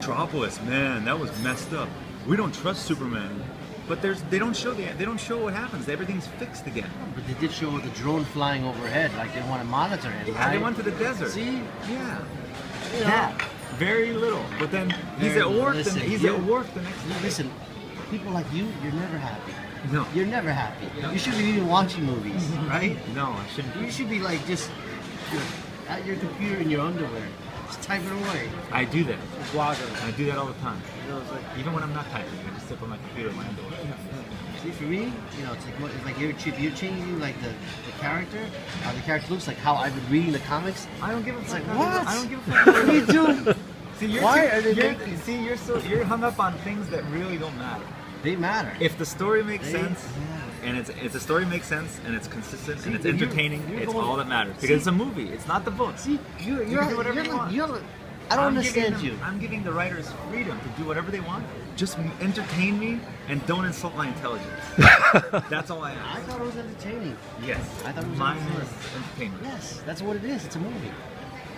Metropolis, man, that was messed up. We don't trust Superman, but they don't show what happens. Everything's fixed again. But they did show the drone flying overhead, like they want to monitor him. Yeah, right? they went to the desert. See? Yeah. You know, That. Very little. But then he's at work. He's at work the next day. Listen, people like you, you're never happy. No. You're never happy. You should be even watching movies, right? No, I shouldn't. You should be like just at your computer in your underwear, just typing away. I do that. Blogger. I do that all the time. You know, it's like, Even when I'm not typing, I just sit on my computer in my underwear. See, for me, you know, it's like you're changing like the character. The character looks like how I've been reading the comics. I don't give a fuck. like, what? I don't give a fuck. What are you doing? See, Why are they making? See, you're hung up on things that really don't matter. They matter. If the story makes sense, Yeah. and if the story makes sense and it's consistent See, and it's you're entertaining, it's going- all that matters. Because it's a movie. It's not the book. See, You can do whatever you want. I don't I'm understand giving you. I'm giving the writers freedom to do whatever they want. Just entertain me and don't insult my intelligence. That's all I I ask. thought it was entertaining. Yes. I thought it was mindless entertainment. Yes, that's what it is. It's a movie.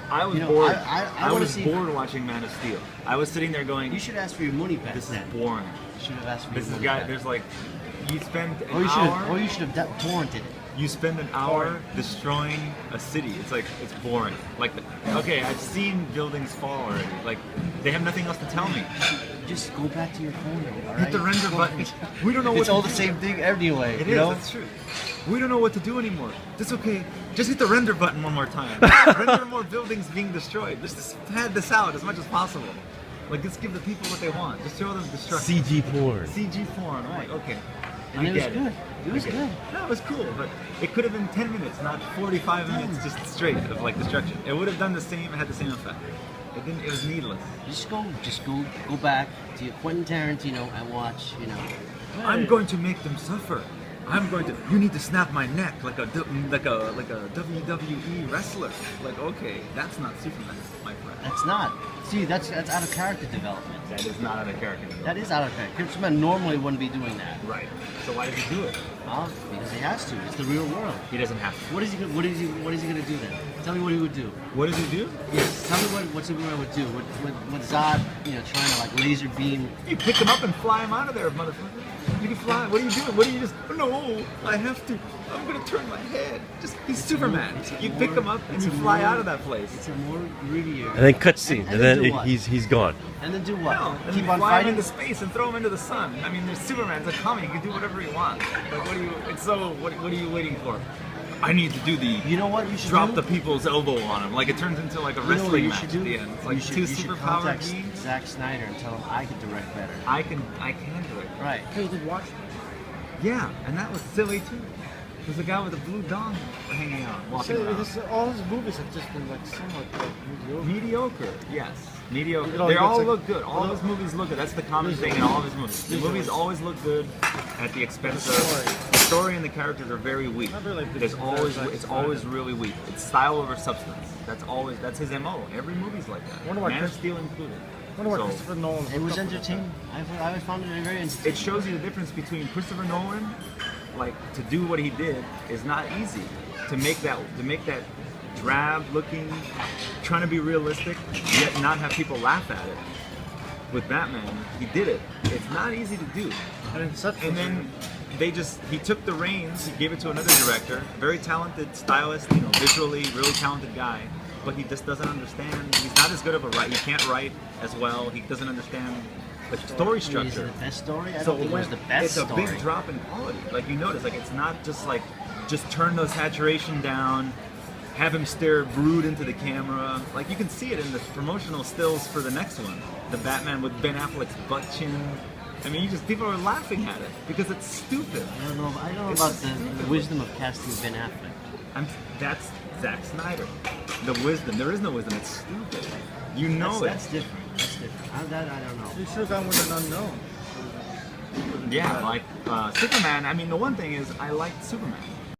I was You know, bored. I I wanna was see- bored watching Man of Steel. I was sitting there going, You should ask for your money back "This is then. boring." You should have asked for This your is money guy. back. There's like, you spend an Or you should hour. have. Or you should have torrented it. You spend an hour destroying a city. It's like, it's boring. Like, okay, I've seen buildings fall already. Like, they have nothing else to tell me. Just go back to your phone. All right? Hit the render button. We don't know what It's to all do. the same thing anyway. It you is, know? that's true. We don't know what to do anymore. That's okay. Just hit the render button one more time. Render more buildings being destroyed. Just pad this out as much as possible. Like, just give the people what they want. Just show them destruction. CG porn. CG porn. I'm like, okay. And I it was get good. It was I get good. No, it was cool, but it could have been 10 minutes, not 45 minutes just straight of like destruction. It would have done the same, it had the same effect. It didn't, it was needless. Just go back to your Quentin Tarantino and watch. You know. I'm going to make them suffer. I'm going to. You need to snap my neck like a WWE wrestler. Like, okay, that's not Superman, my friend. That's not. See, that's out of character development. That is not out of character. That is out of character. Superman normally wouldn't be doing that. Right. So why did he do it? Because he has to. It's the real world. He doesn't have to. What is he gonna do then? Tell me what he would do. What does he do? Yes. Tell me what Superman would do. What Zod, trying to like laser beam. You pick him up and fly him out of there, motherfucker. You can fly. What are you doing? What are you just? Oh, no, I have to. I'm gonna turn my head. He's Superman. You pick him up and you fly out of that place. It's a more grittier. And then cutscene, and then do what? he's gone. And then do what? No, and Keep you on fly him fighting. into space and throw him into the sun. I mean, there's Superman. It's a comic. He can do whatever he wants. Like, what are you? It's so. What are you waiting for? I need to do the. You know what you should drop do? the people's elbow on him. Like it turns into like a You know what wrestling you match should at do? the end. It's like two you should superpowered contact beings. Zack Snyder and tell him I can direct better. I can do it. Right. hey, you did watch Yeah, and that was silly too. There's a guy with a blue dong hanging out, walking around. all his movies have just been like somewhat like mediocre. Mediocre, yes. Mediocre. It all They looks all like- look good. All of his movies look good. That's the common thing in all of his movies. The movies always look good at the expense of the story and the characters are very weak. Not really like There's this always Zack it's Snyder. always really weak. It's style over substance. That's his MO. Every movie's like that. Wonder why Man of Chris- Steel included. I wonder what So, Christopher Nolan. It was entertaining. I found it very entertaining. it shows you the difference between Christopher Nolan, like to do what he did is not easy. To make that drab looking, trying to be realistic, yet not have people laugh at it. With Batman, he did it. It's not easy to do. And then he took the reins, he gave it to another director, very talented stylist, visually really talented guy, but he just doesn't understand. He's not as good of a writer. He can't write as well. He doesn't understand the story Is it structure. the best story? I So don't think it was the best it's a story. big drop in quality. Like you notice, like it's not just like just turn the saturation down, have him stare brood into the camera. Like you can see it in the promotional stills for the next one, the Batman with Ben Affleck's butt chin. I mean, people are laughing at it because it's stupid. I don't know It's about stupid. the wisdom of casting Ben Affleck. That's Zack Snyder. The wisdom. There is no wisdom. It's stupid. You know That's different. That's different. I don't know. You should have gone with an unknown. Yeah, like Superman. I mean, the one thing is I liked Superman.